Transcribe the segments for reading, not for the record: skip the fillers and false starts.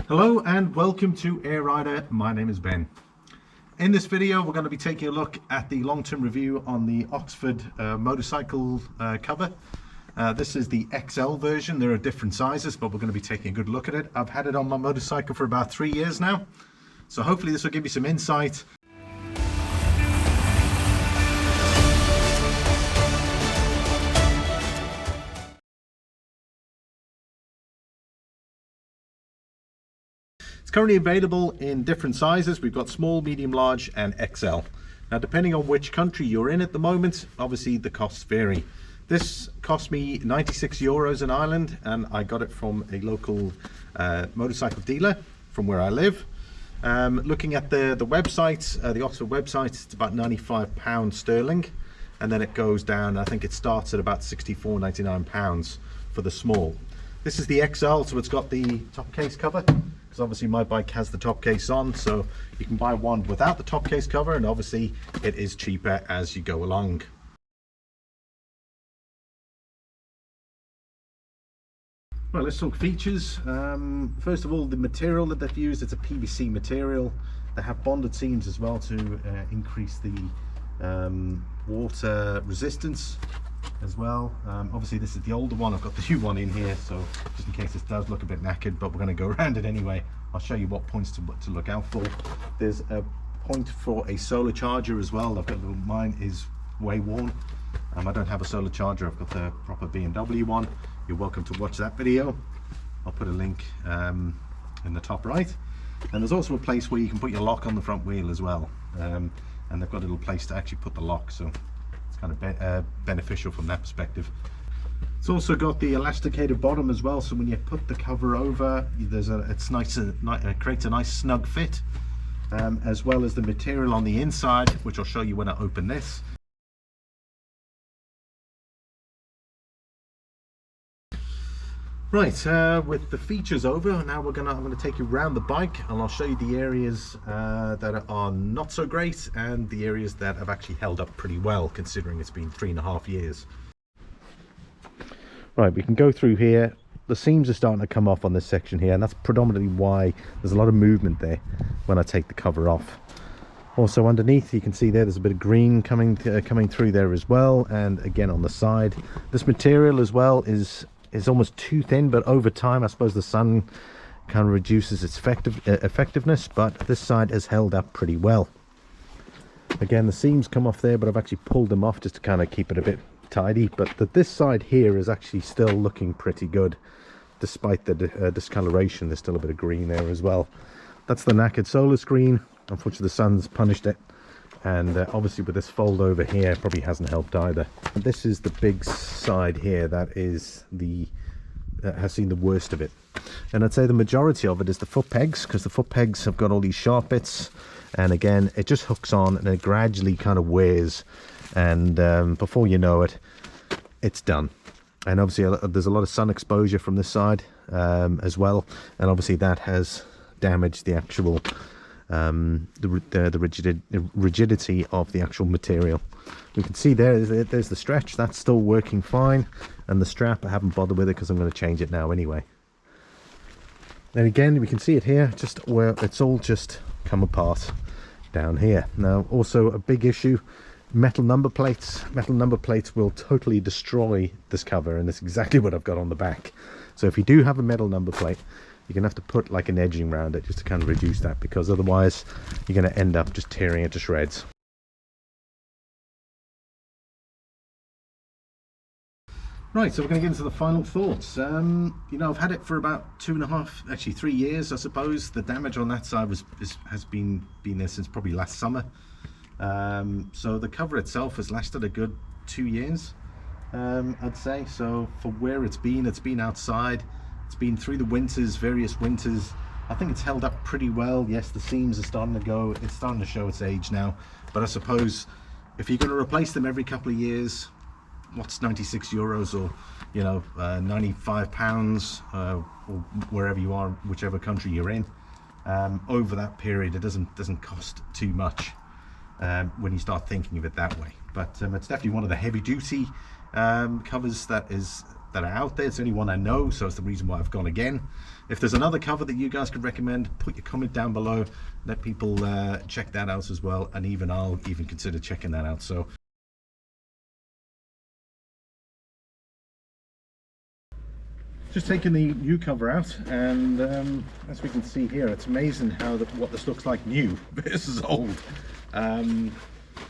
Hello and welcome to Éire. My name is Ben. In this video we're going to be taking a look at the long-term review on the Oxford motorcycle cover. This is the XL version. There are different sizes, but we're going to be taking a good look at it. I've had it on my motorcycle for about 3 years now, so hopefully this will give you some insight. It's currently available in different sizes. We've got small, medium, large and XL. Now depending on which country you're in at the moment, obviously the costs vary. This cost me 96 euros in Ireland, and I got it from a local motorcycle dealer from where I live. Looking at the website, the Oxford website, it's about £95 sterling, and then it goes down. I think it starts at about £64.99 for the small. This is the XL, so it's got the top case cover, because obviously my bike has the top case on, so you can buy one without the top case cover, and obviously it is cheaper as you go along. Well, let's talk features. First of all, the material that they've used, it's a PVC material. They have bonded seams as well to increase the water resistance as well. Obviously this is the older one. I've got the new one in here, so just in case this does look a bit knackered, but we're going to go around it anyway. I'll show you what points to look out for. There's a point for a solar charger as well. I've got mine is way worn. I don't have a solar charger. I've got the proper BMW one. You're welcome to watch that video. I'll put a link in the top right. And there's also a place where you can put your lock on the front wheel as well, and they've got a little place to actually put the lock, so it's kind of beneficial from that perspective. It's also got the elasticated bottom as well, so when you put the cover over, it's nice, it creates a nice snug fit, as well as the material on the inside, which I'll show you when I open this. Right, with the features over, now I'm going to take you around the bike, and I'll show you the areas that are not so great and the areas that have actually held up pretty well, considering it's been 3.5 years. Right, we can go through here. The seams are starting to come off on this section here, and that's predominantly why there's a lot of movement there when I take the cover off. Also underneath, you can see there's a bit of green coming through there as well, and again on the side. This material as well is almost too thin, but over time I suppose the sun kind of reduces its effectiveness, but this side has held up pretty well. Again, the seams come off there, but I've actually pulled them off just to kind of keep it a bit tidy, but this side here is actually still looking pretty good despite the discoloration. There's still a bit of green there as well. That's the knackered solar screen. Unfortunately the sun's punished it, and obviously with this fold over here probably hasn't helped either. And this is the big side here that is has seen the worst of it, and I'd say the majority of it is the foot pegs, because the foot pegs have got all these sharp bits, and again it just hooks on and it gradually kind of wears, and before you know it, it's done. And obviously there's a lot of sun exposure from this side as well, and obviously that has damaged the actual the rigidity of the actual material. We can see there's the stretch, that's still working fine, and the strap I haven't bothered with it because I'm going to change it now anyway. Then again we can see it here, just where it's all just come apart down here. Now also a big issue, metal number plates. Metal number plates will totally destroy this cover, and that's exactly what I've got on the back. So if you do have a metal number plate, you're gonna have to put like an edging around it just to kind of reduce that, because otherwise you're gonna end up just tearing it to shreds. Right, so we're going to get into the final thoughts. You know, I've had it for about 2.5, actually 3 years, I suppose. The damage on that side has been there since probably last summer. So the cover itself has lasted a good 2 years, I'd say. So for where it's been outside, it's been through the winters, various winters. I think it's held up pretty well. Yes, the seams are starting to go, it's starting to show its age now, but I suppose if you're going to replace them every couple of years, what's 96 euros or, you know, 95 pounds, or wherever you are, whichever country you're in, over that period, it doesn't cost too much when you start thinking of it that way. But it's definitely one of the heavy duty covers that are out there. It's the only one I know, so it's the reason why I've gone again. If there's another cover that you guys could recommend, put your comment down below. Let people check that out as well, and even I'll even consider checking that out. So just taking the new cover out, and as we can see here, it's amazing how what this looks like new versus old. I'm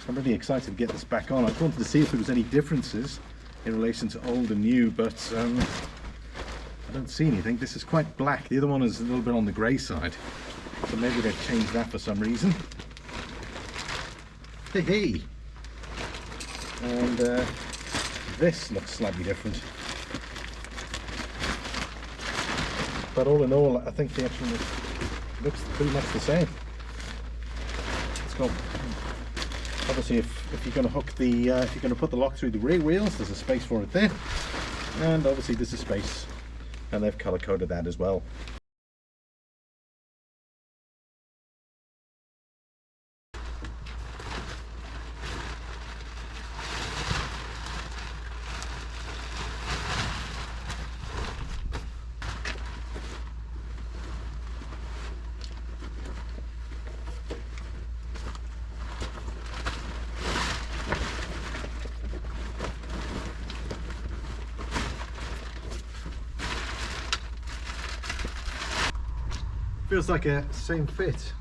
really excited to get this back on. I wanted to see if there was any differences in relation to old and new, but I don't see anything. This is quite black. The other one is a little bit on the grey side, so maybe they've changed that for some reason. Hey! And this looks slightly different. But all in all, I think the actual looks pretty much the same. It's got, obviously, if you're going to hook the, if you're going to put the lock through the rear wheels, there's a space for it there, and obviously there's a space, and they've color coded that as well. Feels like a same fit.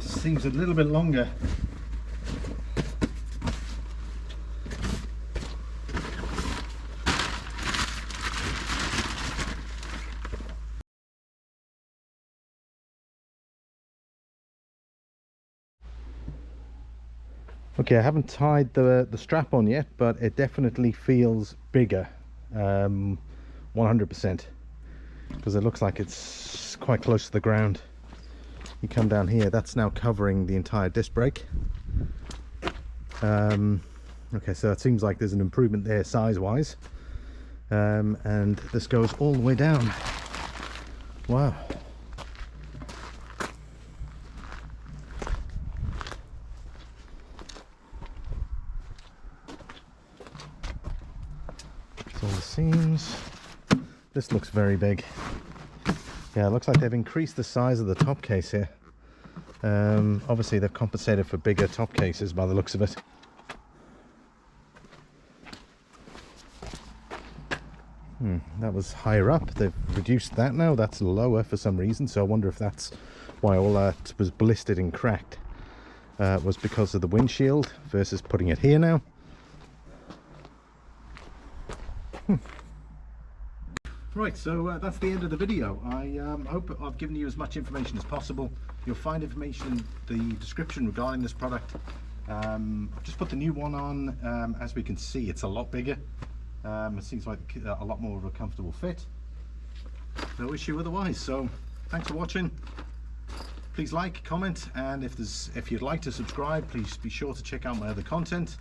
Seems a little bit longer. Okay, I haven't tied the strap on yet, but it definitely feels bigger, 100%, because it looks like it's quite close to the ground. You come down here, that's now covering the entire disc brake. Okay, so it seems like there's an improvement there size-wise, and this goes all the way down. Wow. All the seams. This looks very big. Yeah, it looks like they've increased the size of the top case here. Obviously they've compensated for bigger top cases by the looks of it. That was higher up. They've reduced that now. That's lower for some reason, so I wonder if that's why all that was blistered and cracked, was because of the windshield versus putting it here now. Right, so that's the end of the video. I hope I've given you as much information as possible. You'll find information in the description regarding this product. I've just put the new one on. As we can see, it's a lot bigger. It seems like a lot more of a comfortable fit. No issue otherwise. So thanks for watching. Please like, comment, and if you'd like to subscribe, please be sure to check out my other content.